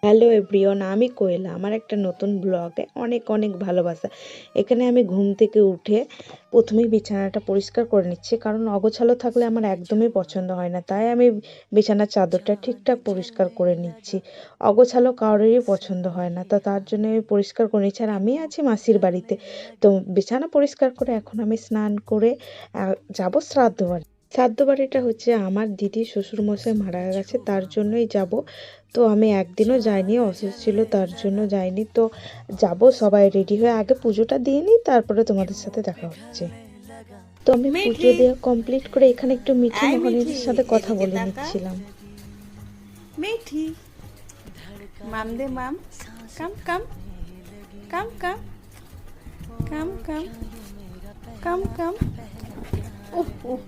Hello everyone, আমি কোয়েলা। আমার একটা নতুন ব্লগে অনেক অনেক ভালোবাসা। এখানে আমি ঘুম থেকে উঠে প্রথমেই বিছানাটা পরিষ্কার করে নিচ্ছি, কারণ অগোছালো থাকলে আমার একদমই পছন্দ হয় না। তাই আমি বিছানার চাদরটা ঠিকঠাক পরিষ্কার করে নিচ্ছি। অগোছালো কারোরই পছন্দ হয় না, তো তার জন্য আমি পরিষ্কার করে নিচ্ছি। আর আমি আছি মাসির বাড়িতে, তো বিছানা পরিষ্কার করে এখন আমি স্নান করে যাব শ্রাদ্ধ বাড়ি। শ্রাদ্ধ বাড়িটা হচ্ছে আমার দিদি শ্বশুরমশাই মারা গেছে, তার জন্যই যাব। তো আমি একদিনও যাইনি, অসুস্থ ছিল তার জন্য যাইনি। তো যাব, সবাই রেডি হয়ে আগে পুজোটা দিয়ে নিই, তারপরে তোমাদের সাথে দেখা হচ্ছে। তো আমি পুজো মিঠি, দেওয়া কমপ্লিট করে এখানে একটু মিঠি আয় মোহনের মিঠি, সাথে কথা এদিকে বলে তাকা। নিচ্ছিলাম। মিঠি, মাম দে মাম, কাম কাম, কাম কাম, কাম কাম, কাম কাম। উহ উহ